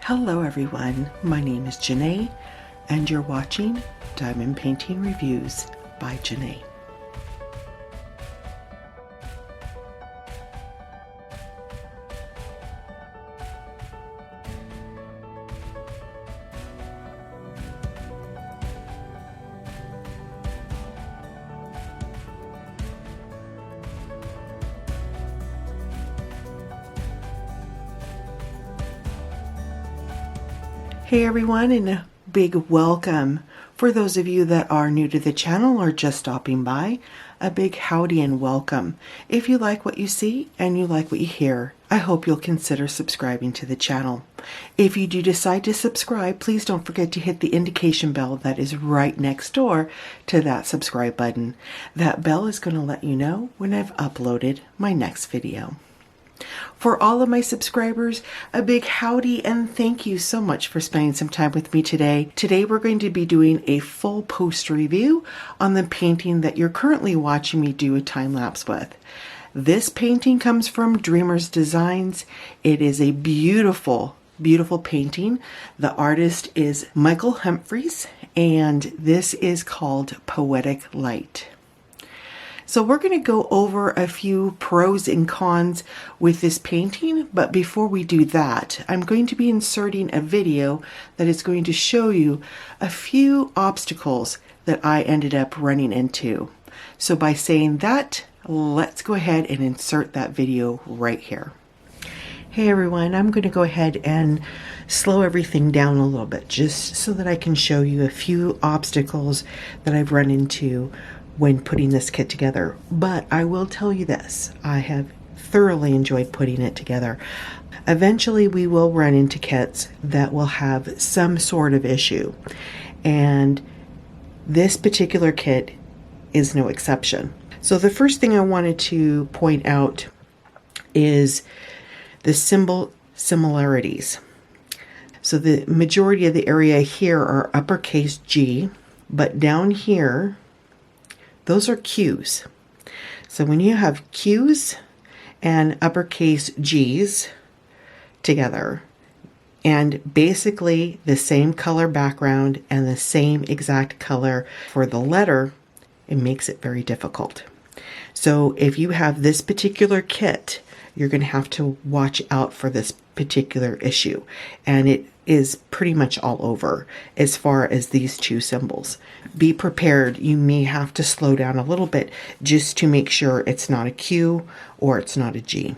Hello everyone, my name is Jene and you're watching Diamond Painting Reviews by Jene. Hey everyone, and a big welcome. For those of you that are new to the channel or just stopping by, a big howdy and welcome. If you like what you see and you like what you hear, I hope you'll consider subscribing to the channel. If you do decide to subscribe, please don't forget to hit the indication bell that is right next door to that subscribe button. That bell is going to let you know when I've uploaded my next video. For all of my subscribers, a big howdy and thank you so much for spending some time with me today. Today we're going to be doing a full post review on the painting that you're currently watching me do a time lapse with. This painting comes from Dreamers Designs. It is a beautiful, beautiful painting. The artist is Michael Humphreys, and this is called Poetic Light. So we're going to go over a few pros and cons with this painting, but before we do that, I'm going to be inserting a video that is going to show you a few obstacles that I ended up running into. So by saying that, let's go ahead and insert that video right here. Hey everyone, I'm going to go ahead and slow everything down a little bit just so that I can show you a few obstacles that I've run into when putting this kit together. But I will tell you this, I have thoroughly enjoyed putting it together. Eventually we will run into kits that will have some sort of issue, and this particular kit is no exception. So the first thing I wanted to point out is the symbol similarities. So the majority of the area here are uppercase G, but down here those are Q's. So when you have Q's and uppercase G's together, and basically the same color background and the same exact color for the letter, it makes it very difficult. So if you have this particular kit, you're going to have to watch out for this particular issue. And it is pretty much all over as far as these two symbols. Be prepared. You may have to slow down a little bit just to make sure it's not a Q or it's not a G.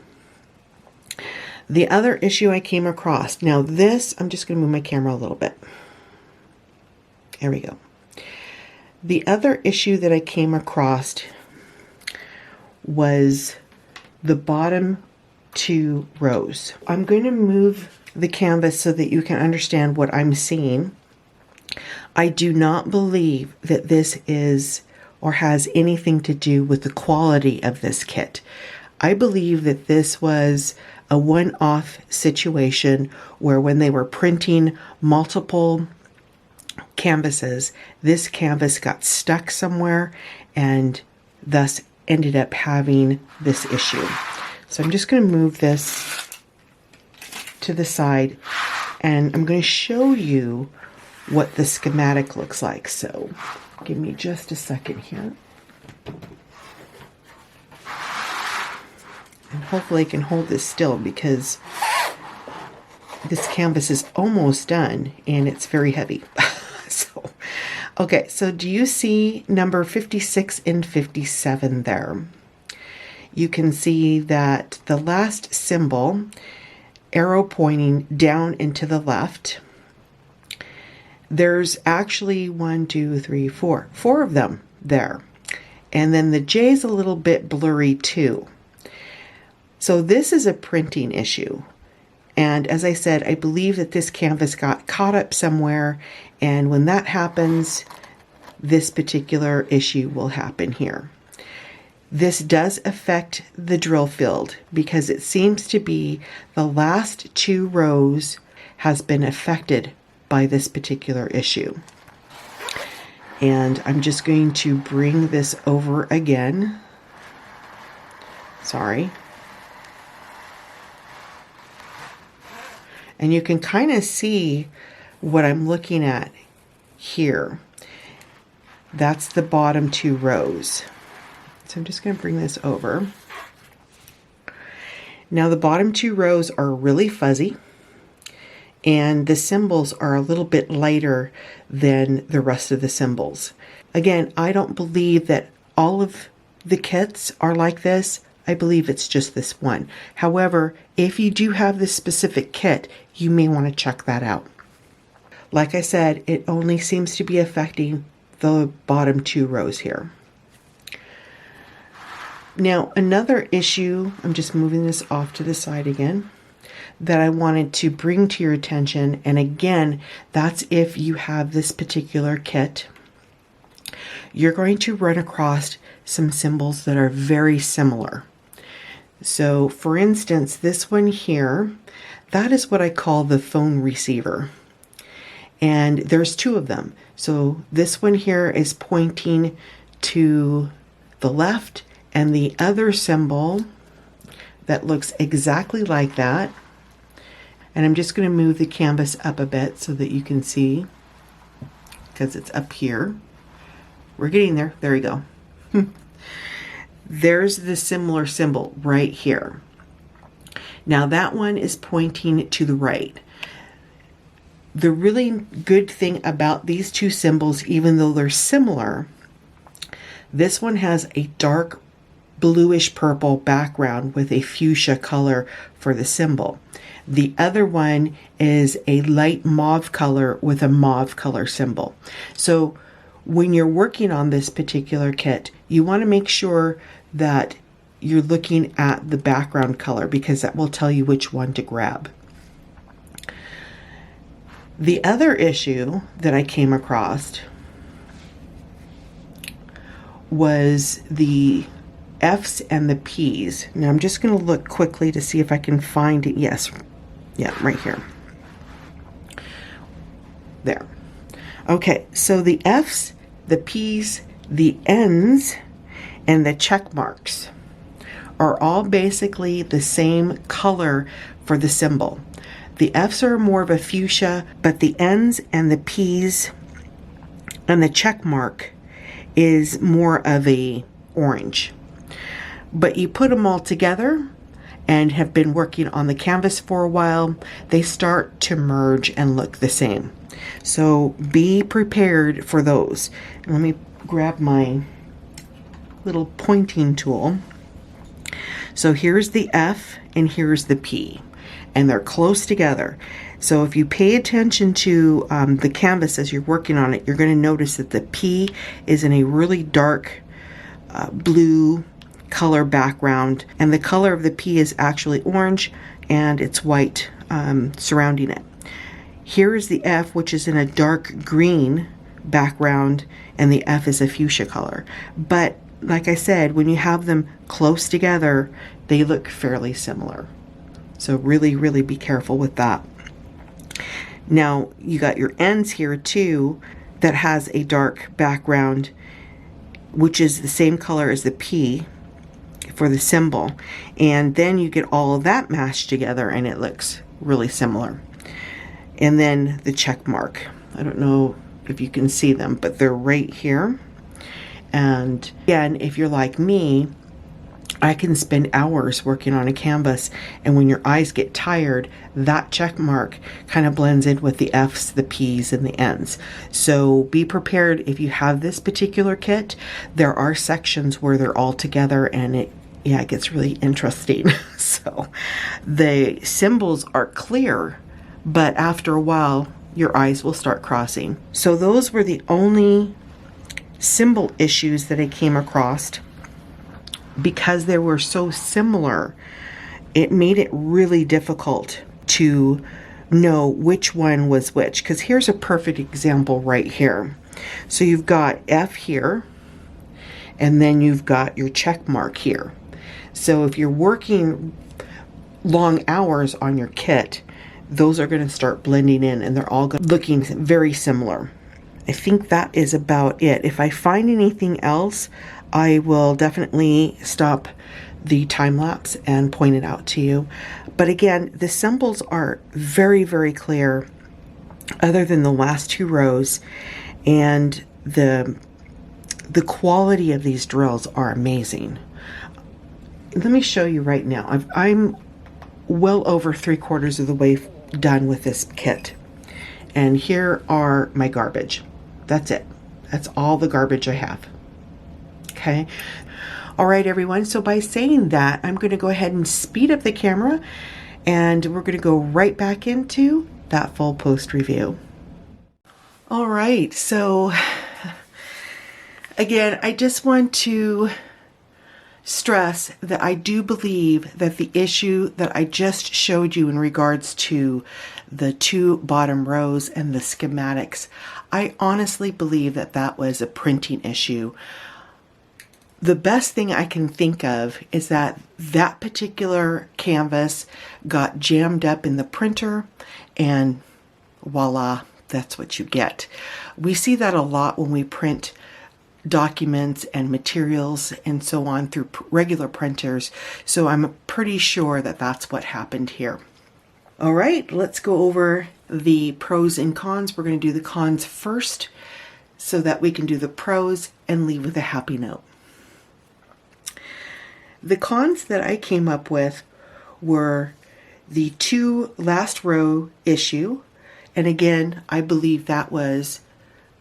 The other issue I came across, now this, I'm just going to move my camera a little bit. There we go. The other issue that I came across was the bottom two rows. I'm going to move the canvas so that you can understand what I'm seeing. I do not believe that this is or has anything to do with the quality of this kit. I believe that this was a one-off situation where when they were printing multiple canvases, this canvas got stuck somewhere and thus ended up having this issue. So I'm just going to move this to the side and I'm going to show you what the schematic looks like. So give me just a second here. And hopefully I can hold this still because this canvas is almost done and it's very heavy. Okay, so do you see number 56 and 57 there? You can see that the last symbol, arrow pointing down and to the left, there's actually 4 of them there. And then the J is a little bit blurry too. So this is a printing issue. And as I said, I believe that this canvas got caught up somewhere, and when that happens, this particular issue will happen here. This does affect the drill field because it seems to be the last two rows has been affected by this particular issue. And I'm just going to bring this over again. Sorry. And you can kind of see what I'm looking at here. That's the bottom 2 rows. So I'm just going to bring this over. Now the bottom 2 rows are really fuzzy, and the symbols are a little bit lighter than the rest of the symbols. Again, I don't believe that all of the kits are like this. I believe it's just this one. However, if you do have this specific kit, you may want to check that out. Like I said, it only seems to be affecting the bottom 2 rows here. Now, another issue, I'm just moving this off to the side again, that I wanted to bring to your attention, and again, that's if you have this particular kit, you're going to run across some symbols that are very similar. So, for instance, this one here, that is what I call the phone receiver. And there's 2 of them. So this one here is pointing to the left, and the other symbol that looks exactly like that. And I'm just going to move the canvas up a bit so that you can see, because it's up here. We're getting there. There we go. There's the similar symbol right here. Now that one is pointing to the right. The really good thing about these 2 symbols, even though they're similar, this one has a dark bluish purple background with a fuchsia color for the symbol. The other one is a light mauve color with a mauve color symbol. So when you're working on this particular kit, you want to make sure that you're looking at the background color, because that will tell you which one to grab. The other issue that I came across was the F's and the P's. Now I'm just going to look quickly to see if I can find it. Yes, yeah, right here. There. Okay, so the F's, the P's, the N's, and the check marks are all basically the same color for the symbol. The F's are more of a fuchsia, but the N's and the P's and the check mark is more of a orange. But you put them all together and have been working on the canvas for a while, they start to merge and look the same. So be prepared for those. Let me grab my little pointing tool. So here's the F and here's the P, and they're close together. So if you pay attention to the canvas as you're working on it, you're going to notice that the P is in a really dark blue color background, and the color of the P is actually orange, and it's white surrounding it. Here is the F, which is in a dark green background, and the F is a fuchsia color. But like I said, when you have them close together, they look fairly similar. So really, really be careful with that. Now you got your N's here too, that has a dark background, which is the same color as the P for the symbol. And then you get all of that mashed together and it looks really similar. And then the check mark. I don't know if you can see them, but they're right here. And again, if you're like me, I can spend hours working on a canvas, and when your eyes get tired, that check mark kind of blends in with the F's, the P's, and the N's. So be prepared if you have this particular kit. There are sections where they're all together, and it gets really interesting. So the symbols are clear, but after a while, your eyes will start crossing. So those were the only symbol issues that I came across. Because they were so similar, it made it really difficult to know which one was which. Because here's a perfect example right here. So you've got F here, and then you've got your check mark here. So if you're working long hours on your kit, those are going to start blending in, and they're all looking very similar. I think that is about it. If I find anything else, I will definitely stop the time lapse and point it out to you. But again, the symbols are very, very clear other than the last 2 rows, and the quality of these drills are amazing. Let me show you right now. I'm well over 3/4 of the way done with this kit. And here are my garbage. That's it. That's all the garbage I have. Okay. All right, everyone. So by saying that, I'm going to go ahead and speed up the camera, and we're going to go right back into that full post review. All right. So again, I just want to stress that I do believe that the issue that I just showed you in regards to the 2 bottom rows and the schematics, I honestly believe that that was a printing issue. The best thing I can think of is that that particular canvas got jammed up in the printer, and voila, that's what you get. We see that a lot when we print documents and materials and so on through regular printers. So I'm pretty sure that that's what happened here. All right, let's go over the pros and cons. We're going to do the cons first so that we can do the pros and leave with a happy note. The cons that I came up with were the 2 last row issue. And again, I believe that was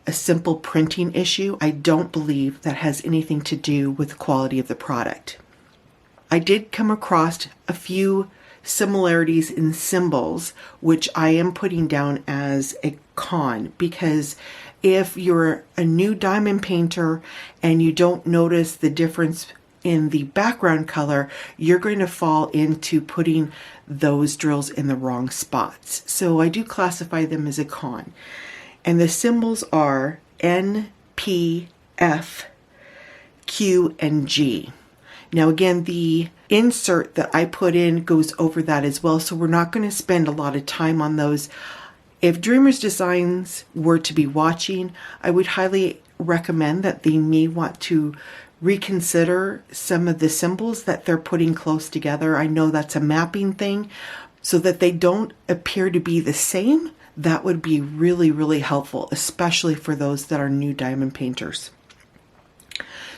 a simple printing issue. I don't believe that has anything to do with the quality of the product. I did come across a few similarities in symbols, which I am putting down as a con, because if you're a new diamond painter and you don't notice the difference in the background color, you're going to fall into putting those drills in the wrong spots. So I do classify them as a con. And the symbols are N, P, F, Q, and G. Now again, the insert that I put in goes over that as well, so we're not going to spend a lot of time on those. If Dreamers Designs were to be watching, I would highly recommend that they may want to reconsider some of the symbols that they're putting close together. I know that's a mapping thing, so that they don't appear to be the same. That would be really, really helpful, especially for those that are new diamond painters.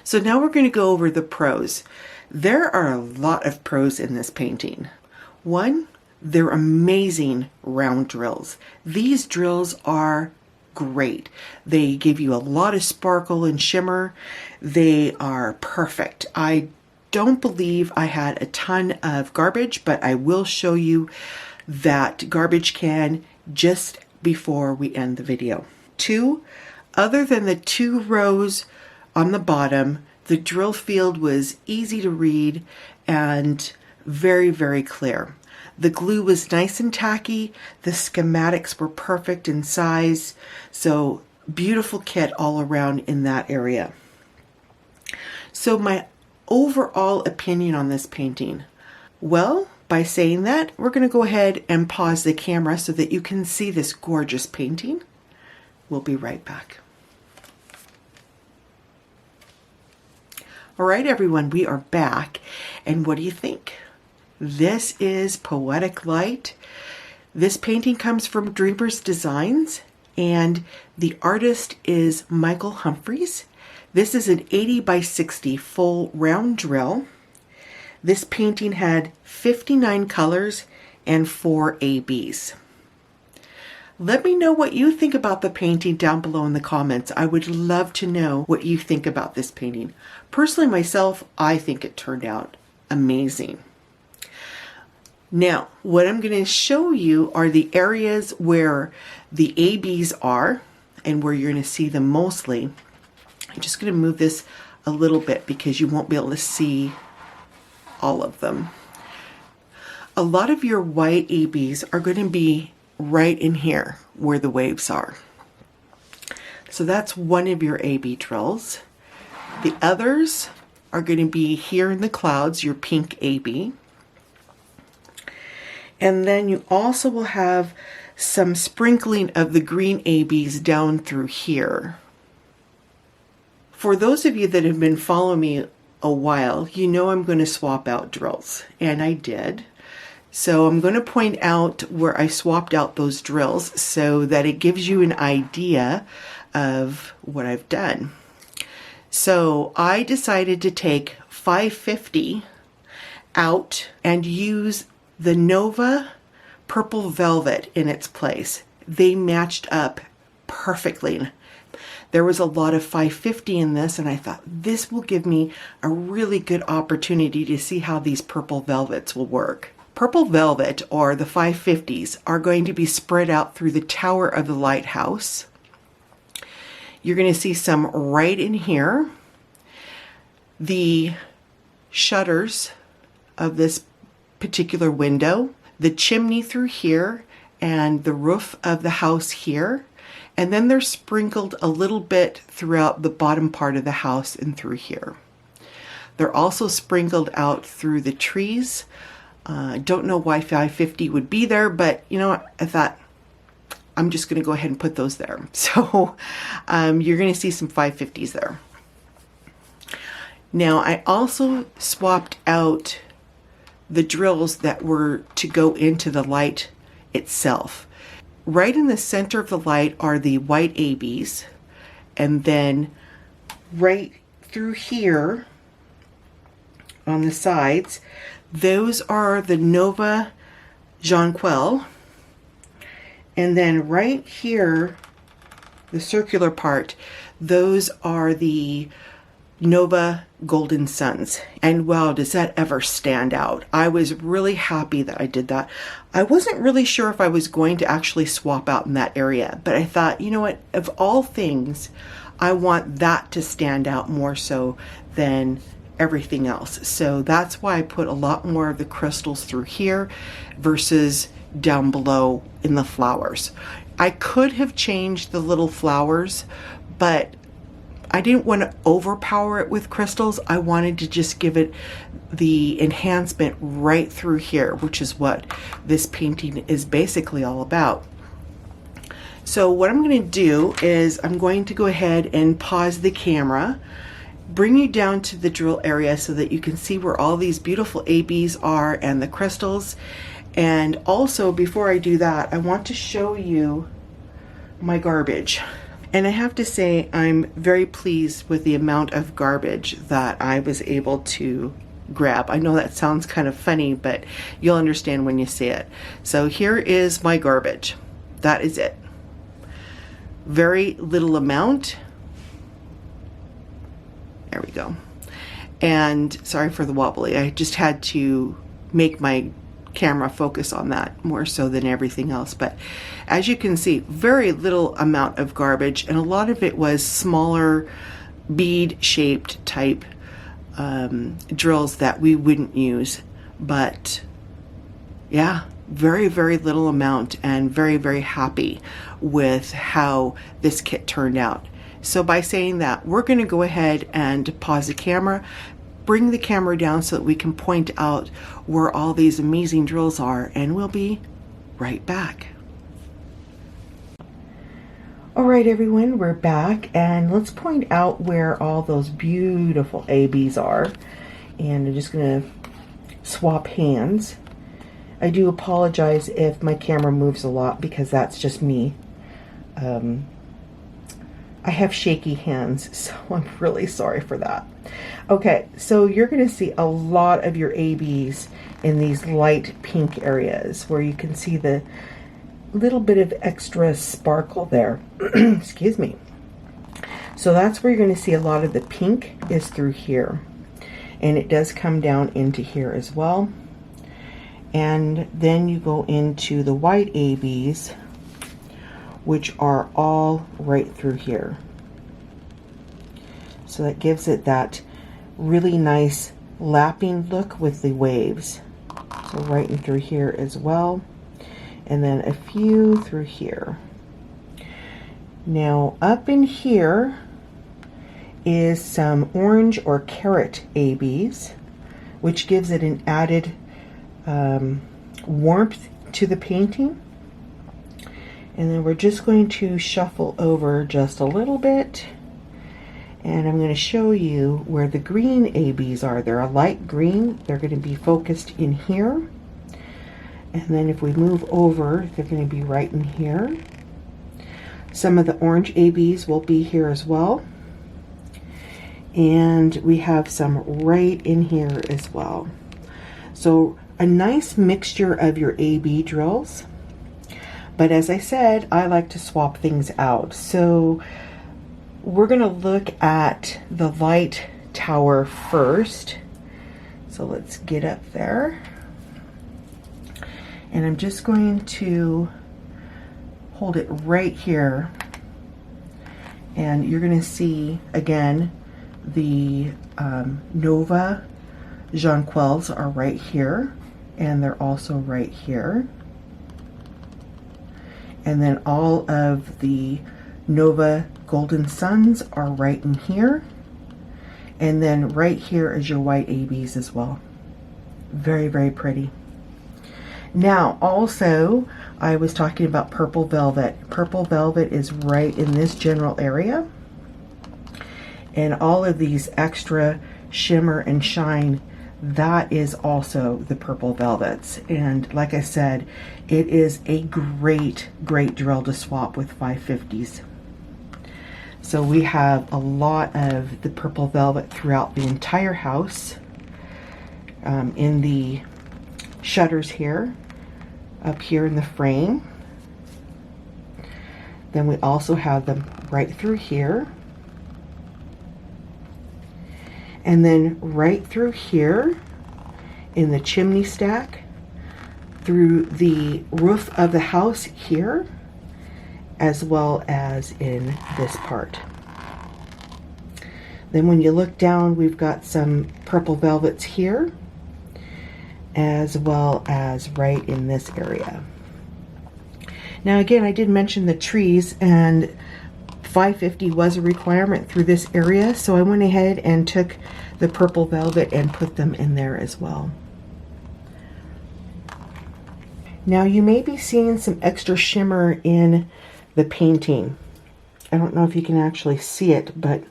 So now we're going to go over the pros. There are a lot of pros in this painting. One, they're amazing round drills. These drills are great. They give you a lot of sparkle and shimmer. They are perfect. I don't believe I had a ton of garbage, but I will show you that garbage can just before we end the video. 2, other than the 2 rows on the bottom, the drill field was easy to read and very, very clear. The glue was nice and tacky. The schematics were perfect in size. So beautiful kit all around in that area. So my overall opinion on this painting, well, by saying that, we're going to go ahead and pause the camera so that you can see this gorgeous painting. We'll be right back. All right, everyone, we are back. And what do you think? This is Poetic Light. This painting comes from Dreamers Designs, and the artist is Michael Humphreys. This is an 80 by 60 full round drill. This painting had 59 colors and 4 ABs. Let me know what you think about the painting down below in the comments. I would love to know what you think about this painting. Personally, myself, I think it turned out amazing. Now, what I'm going to show you are the areas where the ABs are and where you're going to see them mostly. I'm just going to move this a little bit because you won't be able to see all of them. A lot of your white ABs are going to be right in here where the waves are. So that's one of your AB drills. The others are going to be here in the clouds, your pink AB. And then you also will have some sprinkling of the green ABs down through here For those of you that have been following me a while, you know I'm going to swap out drills, and I did. So I'm going to point out where I swapped out those drills so that it gives you an idea of what I've done. So I decided to take 550 out and use the Nova Purple Velvet in its place. They matched up perfectly. There was a lot of 550 in this, and I thought this will give me a really good opportunity to see how these purple velvets will work. Purple velvet, or the 550s, are going to be spread out through the tower of the lighthouse. You're going to see some right in here. The shutters of this particular window, the chimney through here, and the roof of the house here. And then they're sprinkled a little bit throughout the bottom part of the house and through here. They're also sprinkled out through the trees. Don't know why 550 would be there, but you know what? I thought I'm just going to go ahead and put those there. So you're going to see some 550s there. Now I also swapped out the drills that were to go into the light itself. Right in the center of the light are the white ABs, and then right through here on the sides, those are the Nova Jonquil, and then right here, the circular part, those are the Nova Golden Suns. And wow, does that ever stand out. I was really happy that I did that. I wasn't really sure if I was going to actually swap out in that area, but I thought, you know what, of all things, I want that to stand out more so than everything else. So that's why I put a lot more of the crystals through here versus down below in the flowers. I could have changed the little flowers, but I didn't want to overpower it with crystals. I wanted to just give it the enhancement right through here, which is what this painting is basically all about. So what I'm going to do is I'm going to go ahead and pause the camera, bring you down to the drill area so that you can see where all these beautiful ABs are and the crystals. And also, before I do that, I want to show you my garbage. And I have to say, I'm very pleased with the amount of garbage that I was able to grab. I know that sounds kind of funny, but you'll understand when you see it. So here is my garbage. That is it. Very little amount. There we go. And sorry for the wobbly. I just had to make my camera focus on that more so than everything else. But as you can see, very little amount of garbage, and a lot of it was smaller bead shaped type drills that we wouldn't use. But yeah, very, very little amount, and very, very happy with how this kit turned out. So by saying that, we're going to go ahead and pause the camera, bring the camera down so that we can point out where all these amazing drills are, and we'll be right back. All right, everyone, we're back, and let's point out where all those beautiful ABs are. And I'm just going to swap hands. I do apologize if my camera moves a lot, because that's just me. I have shaky hands, so I'm really sorry for that. Okay, so you're going to see a lot of your ABs in these light pink areas where you can see the little bit of extra sparkle there. Excuse me. So that's where you're going to see a lot of the pink is through here. And it does come down into here as well. And then you go into the white ABs, which are all right through here. So that gives it that really nice lapping look with the waves. So right in through here as well. And then a few through here. Now up in here is some orange or carrot ABs, which gives it an added warmth to the painting. And then we're just going to shuffle over just a little bit And I'm going to show you where the green ABs are. They're a light green. They're going to be focused in here. And then if we move over, they're going to be right in here. Some of the orange ABs will be here as well. And we have some right in here as well. So a nice mixture of your AB drills. But as I said, I like to swap things out. So we're going to look at the light tower first. So let's get up there. And I'm just going to hold it right here. And you're going to see, again, the Nova Jonquils are right here. And they're also right here. And then all of the Nova Golden Suns are right in here. And then right here is your white ABs as well. Very, very pretty. Now, also, I was talking about purple velvet. Purple velvet is right in this general area. And all of these extra shimmer and shine, that is also the purple velvets. And like I said, it is a great, great drill to swap with 550s. So we have a lot of the purple velvet throughout the entire house. In the shutters here, up here in the frame. Then we also have them right through here. And then right through here in the chimney stack, through the roof of the house here, as well as in this part. Then when you look down, we've got some purple velvets here, as well as right in this area. Now again, I did mention the trees, and 550 was a requirement through this area, so I went ahead and took the purple velvet and put them in there as well. Now you may be seeing some extra shimmer in the painting. I don't know if you can actually see it, but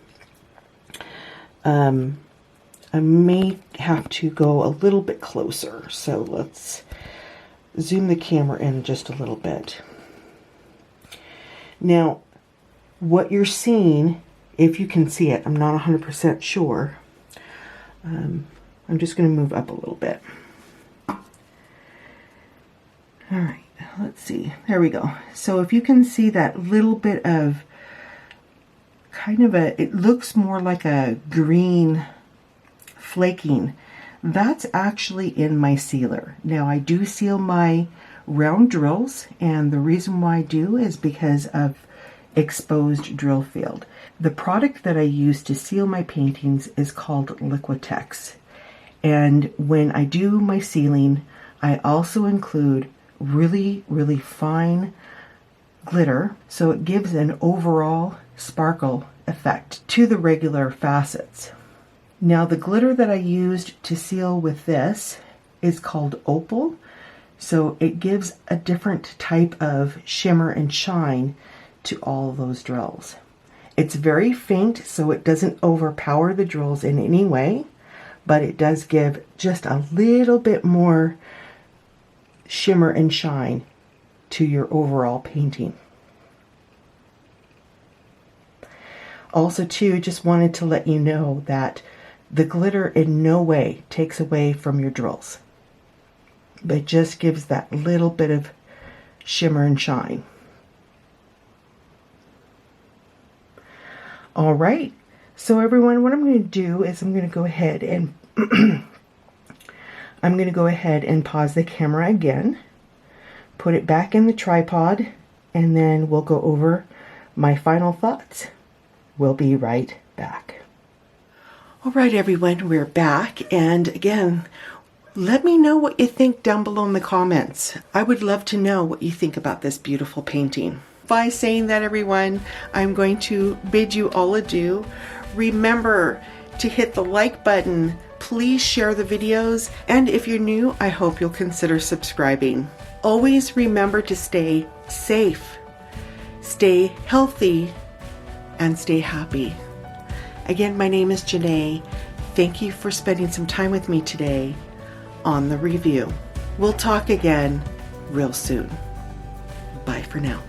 I may have to go a little bit closer. So let's zoom the camera in just a little bit. Now, what you're seeing, if you can see it, I'm not 100% sure. I'm just going to move up a little bit. All right, let's see. There we go. So if you can see that little bit of kind of it looks more like a green flaking. That's actually in my sealer. Now I do seal my round drills, and the reason why I do is because of exposed drill field. The product that I use to seal my paintings is called Liquitex. And when I do my sealing, I also include really, really fine glitter, so it gives an overall sparkle effect to the regular facets. Now the glitter that I used to seal with this is called Opal, so it gives a different type of shimmer and shine to all those drills. It's very faint, so it doesn't overpower the drills in any way, but it does give just a little bit more shimmer and shine to your overall painting. Also too, just wanted to let you know that the glitter in no way takes away from your drills, but it just gives that little bit of shimmer and shine. All right, so everyone, what I'm going to do is I'm going to go ahead and pause the camera again, put it back in the tripod, and then we'll go over my final thoughts. We'll be right back. All right, everyone, we're back. And again, let me know what you think down below in the comments. I would love to know what you think about this beautiful painting. By saying that, everyone, I'm going to bid you all adieu. Remember to hit the like button. Please share the videos. And if you're new, I hope you'll consider subscribing. Always remember to stay safe, stay healthy, and stay happy. Again, my name is Jene. Thank you for spending some time with me today on the review. We'll talk again real soon. Bye for now.